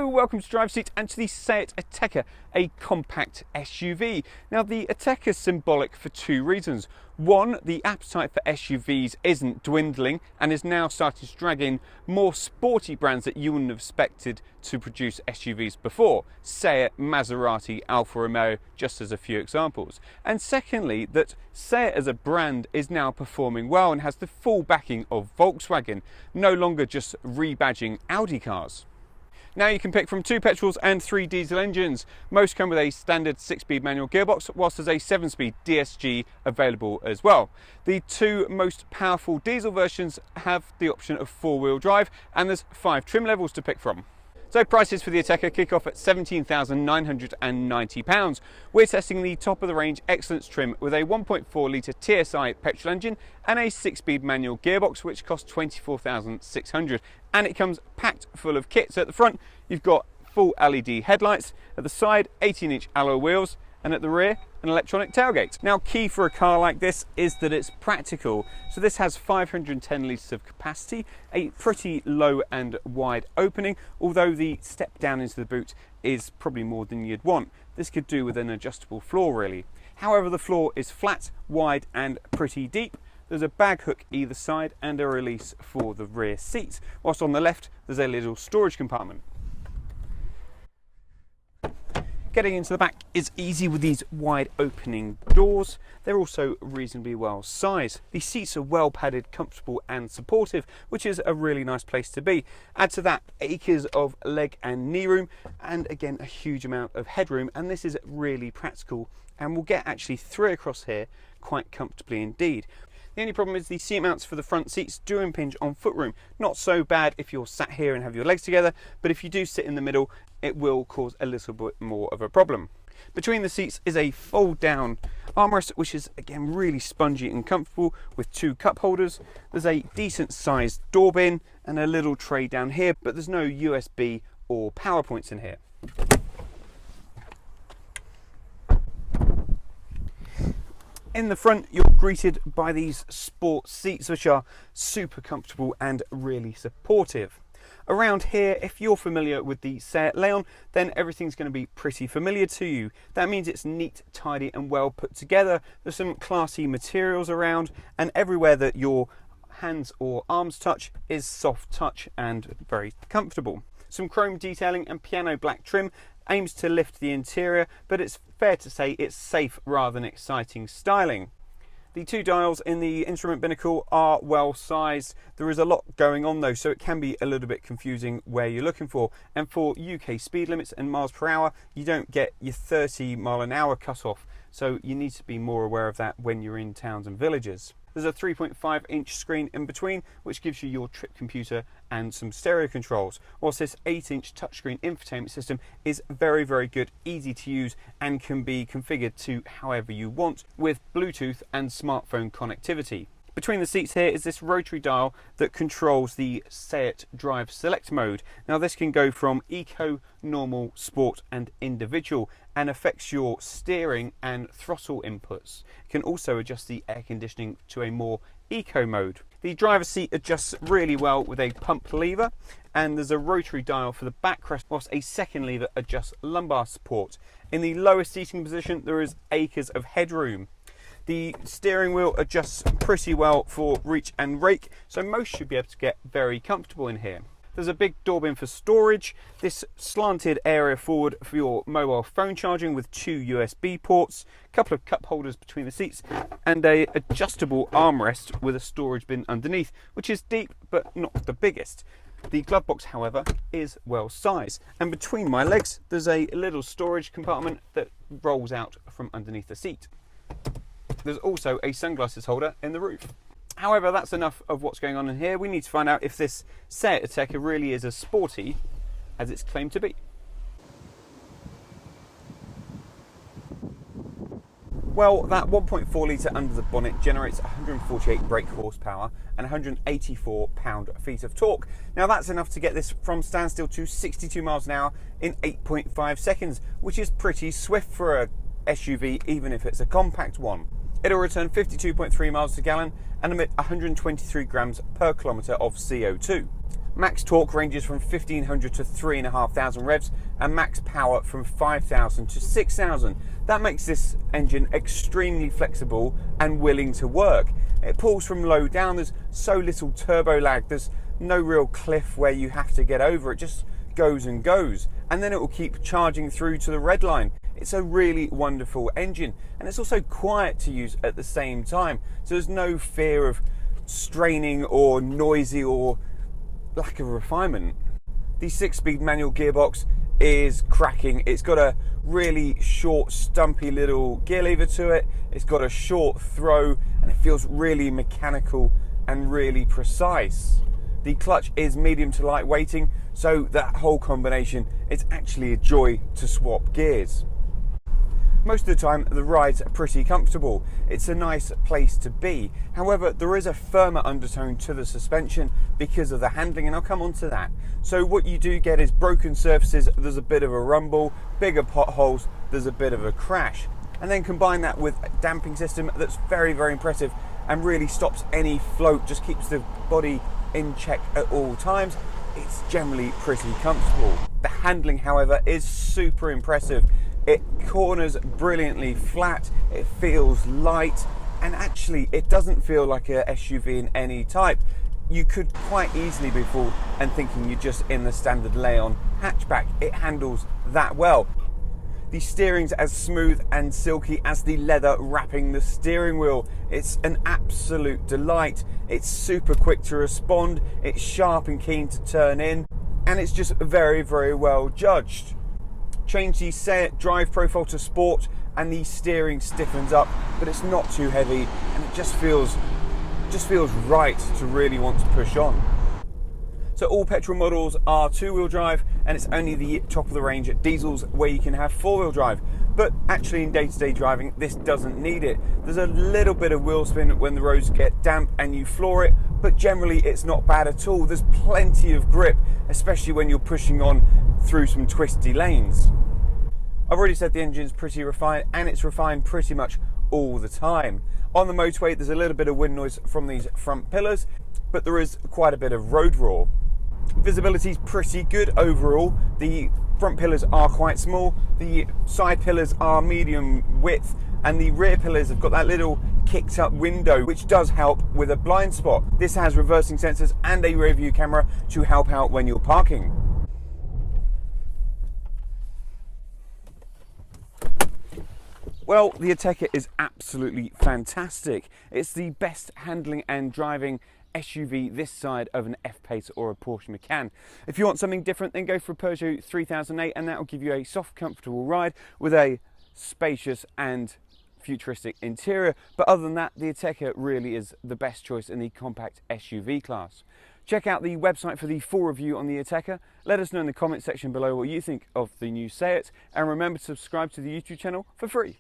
Hello, welcome to Drive Seat and to the Seat Ateca, a compact SUV. Now the Ateca is symbolic for two reasons. One, the appetite for SUVs isn't dwindling and is now starting to drag in more sporty brands that you wouldn't have expected to produce SUVs before. Seat, Maserati, Alfa Romeo, just as a few examples. And secondly, that Seat as a brand is now performing well and has the full backing of Volkswagen, no longer just rebadging Audi cars. Now you can pick from 2 petrols and 3 diesel engines. Most come with a standard 6-speed manual gearbox, whilst there's a 7-speed DSG available as well. The 2 most powerful diesel versions have the option of 4-wheel drive, and there's 5 trim levels to pick from. So prices for the Ateca kick off at £17,990. We're testing the top of the range excellence trim with a 1.4 litre TSI petrol engine and a 6-speed manual gearbox, which costs £24,600. And it comes packed full of kit. So at the front, you've got full LED headlights, at the side 18-inch alloy wheels, and at the rear an electronic tailgate. Now key for a car like this is that it's practical. So this has 510 litres of capacity, a pretty low and wide opening, although the step down into the boot is probably more than you'd want. This could do with an adjustable floor really. However, the floor is flat, wide and pretty deep. There's a bag hook either side and a release for the rear seat, whilst on the left there's a little storage compartment. Getting into the back is easy with these wide opening doors. They're also reasonably well sized. The seats are well padded, comfortable and supportive, which is a really nice place to be. Add to that acres of leg and knee room, and again a huge amount of headroom, and this is really practical and we'll get actually 3 across here quite comfortably indeed. The only problem is the seat mounts for the front seats do impinge on footroom. Not so bad if you're sat here and have your legs together, but if you do sit in the middle, it will cause a little bit more of a problem. Between the seats is a fold down armrest, which is again really spongy and comfortable with 2 cup holders. There's a decent sized door bin and a little tray down here, but there's no USB or power points in here. In the front, you're greeted by these sport seats, which are super comfortable and really supportive. Around here, if you're familiar with the Seat Leon, then everything's going to be pretty familiar to you. That means it's neat, tidy and well put together. There's some classy materials around, and everywhere that your hands or arms touch is soft touch and very comfortable. Some chrome detailing and piano black trim aims to lift the interior, but it's fair to say it's safe rather than exciting styling. The 2 dials in the instrument binnacle are well sized. There is a lot going on though, so it can be a little bit confusing where you're looking for. And for UK speed limits and miles per hour, you don't get your 30-mile-an-hour cut-off, so you need to be more aware of that when you're in towns and villages. There's a 3.5-inch screen in between, which gives you your trip computer and some stereo controls, whilst this 8-inch touchscreen infotainment system is very, very good, easy to use, and can be configured to however you want with Bluetooth and smartphone connectivity. Between the seats here is this rotary dial that controls the Seat Drive Select mode. Now this can go from Eco, Normal, Sport and Individual, and affects your steering and throttle inputs. It can also adjust the air conditioning to a more Eco mode. The driver's seat adjusts really well with a pump lever, and there's a rotary dial for the backrest, whilst a second lever adjusts lumbar support. In the lower seating position there is acres of headroom. The steering wheel adjusts pretty well for reach and rake, so most should be able to get very comfortable in here. There's a big door bin for storage, this slanted area forward for your mobile phone charging with 2 USB ports, a couple of cup holders between the seats, and a adjustable armrest with a storage bin underneath, which is deep but not the biggest. The glove box, however, is well sized, and between my legs there's a little storage compartment that rolls out from underneath the seat. There's also a sunglasses holder in the roof. However, that's enough of what's going on in here. We need to find out if this Seat Ateca really is as sporty as it's claimed to be. Well, that 1.4 litre under the bonnet generates 148 brake horsepower and 184 pound-feet of torque. Now that's enough to get this from standstill to 62 miles an hour in 8.5 seconds, which is pretty swift for a SUV, even if it's a compact one. It'll return 52.3 miles per gallon and emit 123 grams per kilometre of CO2. Max torque ranges from 1500 to 3,500 revs and max power from 5,000 to 6,000. That makes this engine extremely flexible and willing to work. It pulls from low down, there's so little turbo lag, there's no real cliff where you have to get over, it just goes and goes, and then it will keep charging through to the red line. It's a really wonderful engine, and it's also quiet to use at the same time, so there's no fear of straining or noisy or lack of refinement. The 6-speed manual gearbox is cracking. It's got a really short, stumpy little gear lever to it. It's got a short throw, and it feels really mechanical and really precise. The clutch is medium to light weighting, so that whole combination, it's actually a joy to swap gears. Most of the time the ride's pretty comfortable. It's a nice place to be. However, there is a firmer undertone to the suspension because of the handling, and I'll come on to that. So what you do get is broken surfaces, there's a bit of a rumble, bigger potholes, there's a bit of a crash. And then combine that with a damping system that's very, very impressive and really stops any float, just keeps the body in check at all times. It's generally pretty comfortable. The handling, however, is super impressive. It corners brilliantly flat, it feels light, and actually it doesn't feel like a SUV in any type. You could quite easily be fooled and thinking you're just in the standard Leon hatchback. It handles that well. The steering's as smooth and silky as the leather wrapping the steering wheel. It's an absolute delight. It's super quick to respond, it's sharp and keen to turn in, and it's just very, very well judged. Change the Seat drive profile to sport and the steering stiffens up, but it's not too heavy, and it just feels right to really want to push on. So all petrol models are 2-wheel drive, and it's only the top of the range diesels where you can have 4-wheel drive. But actually in day-to-day driving, this doesn't need it. There's a little bit of wheel spin when the roads get damp and you floor it, but generally it's not bad at all. There's plenty of grip, especially when you're pushing on through some twisty lanes. I've already said the engine's pretty refined, and it's refined pretty much all the time. On the motorway, there's a little bit of wind noise from these front pillars, but there is quite a bit of road roar. Visibility's pretty good overall. The front pillars are quite small, the side pillars are medium width, and the rear pillars have got that little kicked up window, which does help with a blind spot. This has reversing sensors and a rear view camera to help out when you're parking. Well, the Ateca is absolutely fantastic. It's the best handling and driving SUV this side of an F-Pace or a Porsche Macan. If you want something different, then go for a Peugeot 3008, and that will give you a soft, comfortable ride with a spacious and futuristic interior. But other than that, the Ateca really is the best choice in the compact SUV class. Check out the website for the full review on the Ateca. Let us know in the comment section below what you think of the new Seat, and remember to subscribe to the YouTube channel for free.